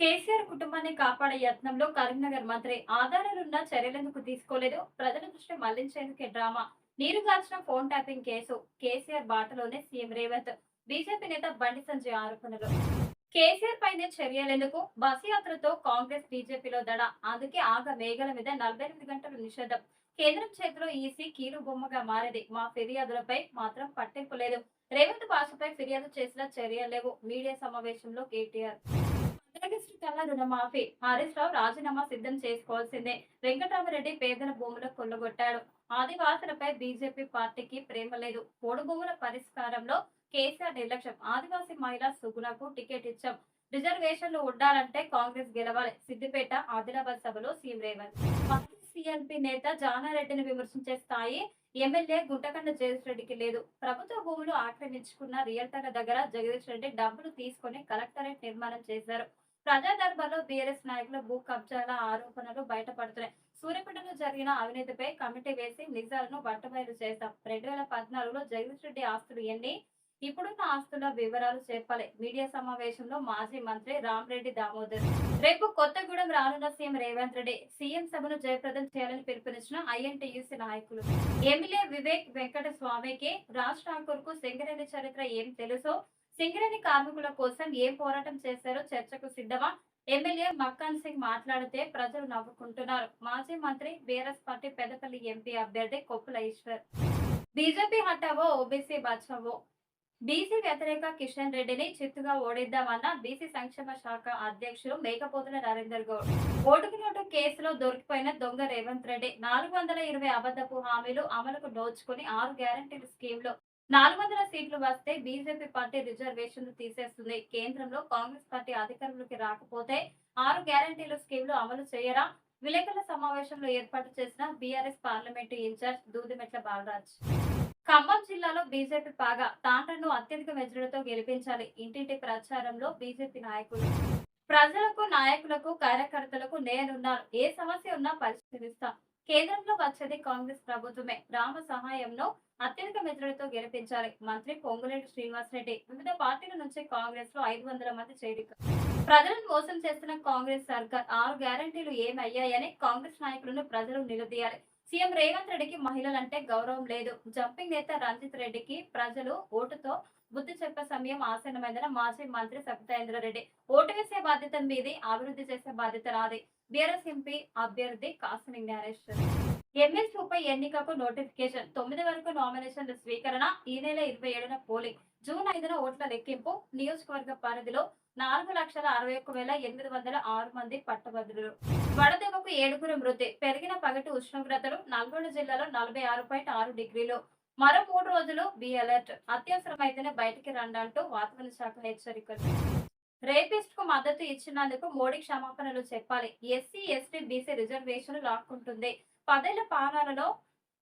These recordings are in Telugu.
కేసీఆర్ కుటుంబాన్ని కాపాడే యత్నంలో కరీంనగర్ మంత్రి ఆధారాలున్న చర్యలెందుకు తీసుకోలేదు? ప్రజల దృష్టి మళ్లించేందుకే డ్రామా. నీరుగార్చిన ఫోన్ ట్యాపింగ్ కేసు. కేసీఆర్ బాటలోనే సీఎం రేవంత్. బీజేపీ నేత బండి సంజయ్ ఆరోపణలు. కేసీఆర్ పైనే చర్యలెందుకు? బస్ యాత్రతో కాంగ్రెస్ బీజేపీలో దడ. అందుకే ఆగ మేఘల మీద 48 గంటలు నిషేధం. కేంద్రం చేతిలో ఈసీ కీలు బొమ్మగా మారింది. మా ఫిర్యాదులపై మాత్రం పట్టింపు లేదు. రేవంత్ భాషపై ఫిర్యాదు చేసిన చర్యలు లేవు. మీడియా సమావేశంలో కేటీఆర్. ఆగస్టు కల్లా రుణమాఫీ. హరీష్ రావు రాజీనామా సిద్ధం చేసుకోవాల్సిందే. వెంకటరామరెడ్డి పేదల భూములు కొల్లగొట్టాడు. ఆదివాసులపై బీజేపీ పార్టీకి ప్రేమ లేదు. పోడు భూముల పరిష్కారంలో కేసీఆర్ నిర్లక్ష్యం. ఆదివాసీ మహిళ సుగుణకు టికెట్ ఇచ్చాం. రిజర్వేషన్లు ఉండాలంటే కాంగ్రెస్ గెలవాలి. సిద్దిపేట ఆదిలాబాద్ సభలో సీఎం రేవంత్. మాజీ సీఎల్పీ నేత జానారెడ్డిని విమర్శించే స్థాయి ఎమ్మెల్యే గుంటకండ జగదీష్ రెడ్డికి లేదు. ప్రభుత్వ భూములు ఆక్రమించుకున్న రియల్టర్ల దగ్గర జగదీష్ రెడ్డి డబ్బులు తీసుకుని కలెక్టరేట్ నిర్మాణం చేశారు. ప్రజా దర్బార్లో బీఆర్ఎస్ నాయకుల భూ కబ్జాల ఆరోపణలు బయటపడుతున్నాయి. సూర్యాపేటలో జరిగిన అవినీతిపై కమిటీ వేసి నిజాలను బట్టబయలు చేస్తాం. 2014లో జగదీష్ రెడ్డి ఆస్తులు ఎన్ని, ఇప్పుడున్న ఆస్తుల వివరాలు చెప్పాలి. మీడియా సమావేశంలో మాజీ మంత్రి రామరెడ్డి దామోదర్. రేపు కొత్తగూడెం రానున్న సీఎం రేవంత్ రెడ్డి. సీఎం సభను జయప్రదం చేయాలని పిలుపునిచ్చిన ఐఎన్టీయూసీ నాయకులు. ఎమ్మెల్యే వివేక్ వెంకట స్వామికి రాజ్ ఠాకూర్ కు సింగరేణి చరిత్ర ఏం తెలుసో, సింగరేణి కార్మికుల కోసం ఏం పోరాటం చేశారో చర్చకు సిద్ధమా? ఎమ్మెల్యే మక్కాన్ సింగ్ మాట్లాడితే ప్రజలు నవ్వుకుంటున్నారు. మాజీ మంత్రి బీఆర్ఎస్ పార్టీ పెద్దపల్లి ఎంపీ అభ్యర్థి కొప్పుల ఈశ్వర్. బీజేపీ హటావో ఓబీసీ బచావో. బీసీ వ్యతిరేక కిషన్ రెడ్డిని చిత్తుగా ఓడిద్దామన్న బీసీ సంక్షేమ శాఖ అధ్యక్షులు మేకపోతుల నరేందర్ గౌడ్. ఓటుకు నోటు కేసులో దొరికిపోయిన దొంగ రేవంత్ రెడ్డి. 420 అబద్ధపు హామీలు అమలుకు నోచుకుని 6 గ్యారంటీల స్కీమ్లో 400 సీట్లు వస్తే బీజేపీ పార్టీ రిజర్వేషన్లు తీసేస్తుంది. కేంద్రంలో కాంగ్రెస్ పార్టీ అధికారంలోకి రాకపోతే 6 గ్యారంటీల స్కీమ్లు అమలు చేయరా? విలేకరుల సమావేశంలో ఏర్పాటు చేసిన BRS parliament incharge Doodimetla Balaraj. Khammam జిల్లాలో బీజేపీ పాగా. తాండ్రను అత్యధిక మెజారిటీతో గెలిపించాలి. ఇంటింటి ప్రచారంలో బీజేపీ నాయకులు. ప్రజలకు, నాయకులకు, కార్యకర్తలకు నేనున్నాను. ఏ సమస్య ఉన్నా పరిష్కరిస్తా. కేంద్రంలో వచ్చేది కాంగ్రెస్ ప్రభుత్వమే. రామ సహాయంలో అత్యధిక మెజారిటీతో గెలిపించాలి. మంత్రి పొంగులేటి శ్రీనివాసరెడ్డి. వివిధ పార్టీల నుంచి కాంగ్రెస్ లో 500 మంది చేరిక. ప్రజలను మోసం చేస్తున్న కాంగ్రెస్ సర్కార్ 6 గ్యారంటీలు ఏమయ్యాయని కాంగ్రెస్ నాయకులను ప్రజలు నిలదీయాలి. సీఎం రేవంత్ రెడ్డికి మహిళలంటే గౌరవం లేదు. జంపింగ్ నేత రంజిత్ రెడ్డికి ప్రజలు ఓటుతో బుద్ధి చెప్పే సమయం ఆసన్నమైందని మాజీ మంత్రి సబితాయింద్రారెడ్డి. ఓటు వేసే బాధ్యత మీది, అభివృద్ధి చేసే బాధ్యత నాది. బీఆర్ఎస్ ఎంపీ అభ్యర్థి కాసిని జ్ఞానేశ్వర్. ఎమ్మెల్సీ ఉప ఎన్నికకు నోటిఫికేషన్. 9 వరకు నామినేషన్ల స్వీకరణ. ఈ నెల 27న పోలింగ్. జూన్ 5న ఓట్ల లెక్కింపు. నియోజకవర్గ పరిధిలో 4,61,806 మంది పట్టభద్రులు. వడదెబ్బకు 7గురు మృతి. పెరిగిన పగటి ఉష్ణోగ్రతలు. నల్గొండ జిల్లాలో 46.6 డిగ్రీలు. మరో 3 రోజులు బి అలర్ట్. అత్యవసరమైతేనే బయటికి రండంటూ వాతావరణ శాఖ హెచ్చరికలు. రేపిస్ట్ కు మద్దతు ఇచ్చినందుకు మోడీ క్షమాపణలు చెప్పాలి. ఎస్సీ, ఎస్టీ, బీసీ రిజర్వేషన్లు లాక్కుంటుంది. 10 ఏళ్ల పాలనలో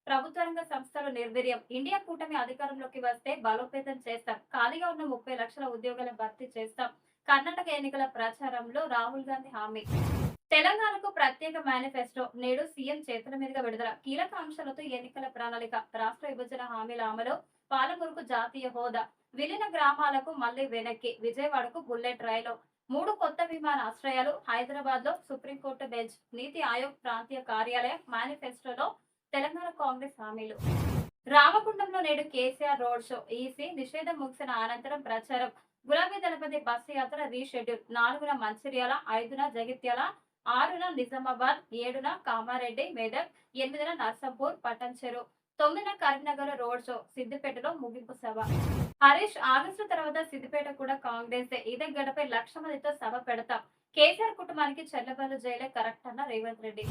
ప్రభుత్వ రంగ సంస్థలు నిర్వీర్యం. ఇండియా కూటమి అధికారంలోకి వస్తే బలోపేతం చేస్తాం. ఖాళీగా ఉన్న 30 లక్షల ఉద్యోగాల భర్తీ చేస్తాం. కర్ణాటక ఎన్నికల ప్రచారంలో రాహుల్ గాంధీ హామీ. తెలంగాణకు ప్రత్యేక మేనిఫెస్టో. నేడు సీఎం చేతుల మీదుగా విడుదల. కీలక అంశాలతో ఎన్నికల ప్రణాళిక. రాష్ట్ర విభజన హామీల అమలు. పాలమూరుకు జాతీయ హోదా. విలీన గ్రామాలకు మళ్లీ వెనక్కి. విజయవాడకు బుల్లెట్ రైలు. 3 కొత్త విమానాశ్రయాలు. హైదరాబాద్ లో సుప్రీంకోర్టు బెంచ్. నీతి ఆయోగ్ ప్రాంతీయ కార్యాలయం. మేనిఫెస్టోలో తెలంగాణ కాంగ్రెస్ హామీలు. రామగుండంలో నేడు కేసీఆర్ రోడ్ షో. ఈసీ నిషేధం ముగిసిన అనంతరం ప్రచారం. గులాబీ దళపతి బస్సు యాత్ర రీషెడ్యూల్. 4న మంచిర్యాల, 5న జగిత్యాల, 6న నిజామాబాద్, 7న కామారెడ్డి, మెదక్, 8న నర్సంపూర్, పట్టంచెరు, 9న కరీంనగర్ రోడ్ షో. సిద్దిపేటలో ముగింపు సభ. హరీష్ ఆగస్టు తర్వాత సిద్దిపేట కూడా కాంగ్రెస్. ఇదే గడపై 1,00,000 మందితో సభ పెడతాం. కేసీఆర్ కుటుంబానికి చెల్లబల్లు జైలే కరెక్ట్ అన్న రేవంత్ రెడ్డి.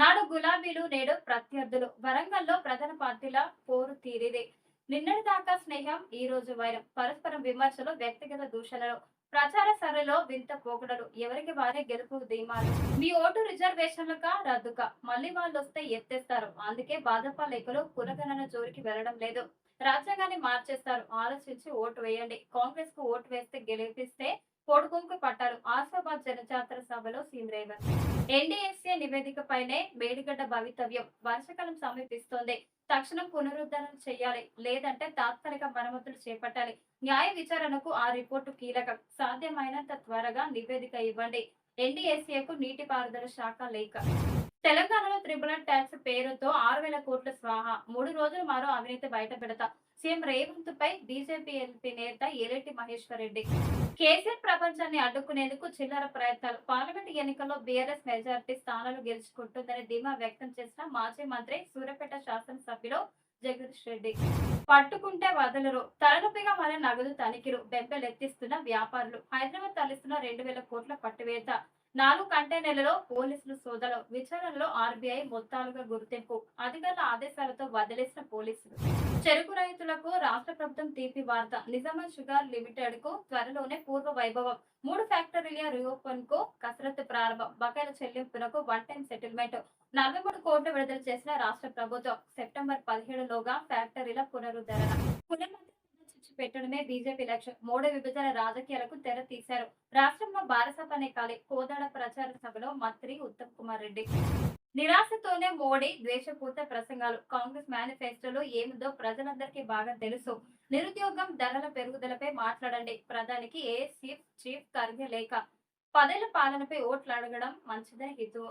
నాడు గులాబీలు, నేడు ప్రత్యర్థులు. వరంగల్లో ప్రధాన పార్టీల పోరు తీరిది. నిన్నటి దాకా స్నేహం, ఈ రోజు వైరం. పరస్పరం విమర్శలు, వ్యక్తిగత దూషణలు. ప్రచార సరళిలో వింత పోకడలు. ఎవరికి వారే గెలుపు ధీమాలు. మీ ఓటు రిజర్వేషన్లకా, రద్దుకా? మళ్ళీ వాళ్ళు వస్తే ఎత్తేస్తారు. అందుకే భాజపా లెక్కలు కులగణన జోలికి వెళ్లడం లేదు. రాజ్యాంగాన్ని మార్చేస్తారు. ఆలోచించి ఓటు వేయండి. కాంగ్రెస్ కు ఓటు వేస్తే గెలిపిస్తే కోడుకొంకు పట్టారు. ఆసిఫాబాద్ జనజాతర సభలో సీఎం రేవంత్. ఎన్డీఎస్ఏ నివేదికపైనే మేడిగడ్డ భవితవ్యం. వర్షాకాలం సమీపిస్తోంది. తక్షణం పునరుద్ధరణ చేయాలి. లేదంటే తాత్కాలిక మరమ్మతులు చేపట్టాలి. న్యాయ విచారణకు ఆ రిపోర్టు కీలకం. సాధ్యమైనంత త్వరగా నివేదిక ఇవ్వండి. ఎన్డీఎస్ఏకు నీటిపారుదల శాఖ లేఖ. తెలంగాణలో త్రిబుల్ ట్యాక్స్ పేరుతో 6,000 కోట్ల స్వాహా. 3 రోజులు మరో అవినీతి బయటపెడతా. సీఎం రేవంత్ పై బీజేపీ ఎంపీ నేత ఏలేటి మహేశ్వర్ రెడ్డి. కేసీఆర్ ప్రపంచాన్ని అడ్డుకునేందుకు చిల్లర ప్రయత్నాలు. పార్లమెంట్ ఎన్నికల్లో బీఆర్ఎస్ మెజార్టీ స్థానాలు గెలుచుకుంటుందని ధీమా వ్యక్తం చేసిన మాజీ మంత్రి సూర్యాపేట శాసనసభ్యులు జగదీష్ రెడ్డి. పట్టుకుంటే వదలరు. తలనొప్పిగా మారిన నగదు తనిఖీలు. బెంబెలెత్తిస్తున్న వ్యాపారులు. హైదరాబాద్ తరలిస్తున్న 2,000 కోట్ల పట్టువేత. 4 కంటైనర్లలో పోలీసులు సోదాలు. విచారణలో ఆర్బీఐ మొత్తాలుగా గుర్తింపు. అధికారుల ఆదేశాలతో వదిలేసిన పోలీసులు. చెరుకు రైతులకు రాష్ట్ర ప్రభుత్వం తీపి వార్త. నిజామాబాద్ షుగర్ లిమిటెడ్ కు త్వరలోనే పూర్వ వైభవం. 3 ఫ్యాక్టరీల రీఓపెన్ కు కసరత్తు ప్రారంభం. బకాయిల చెల్లింపునకు వన్ టైం సెటిల్మెంట్. 43 కోట్లు విడుదల చేసిన రాష్ట్ర ప్రభుత్వం. సెప్టెంబర్ 17 లోగా ఫ్యాక్టరీల పునరుద్ధరణ. పెట్టడమే బీజేపీ లక్ష్యం. 3 విభజన రాజకీయాలకు తెర తీశారు. రాష్ట్రంలో బారసపనే కాలి. కోదాడ ప్రచార సభలో మంత్రి ఉత్తమ్ కుమార్ రెడ్డి. నిరాశతోనే మోడీ ద్వేషపూరిత ప్రసంగాలు. కాంగ్రెస్ మేనిఫెస్టోలో ఏముందో ప్రజలందరికీ బాగా తెలుసు. నిరుద్యోగం, ధరల పెరుగుదలపై మాట్లాడండి. ప్రధానికి చీఫ్ ఖర్గే లేఖ. 10 ఏళ్ల పాలనపై ఓట్లు అడగడం మంచిదని హితవు.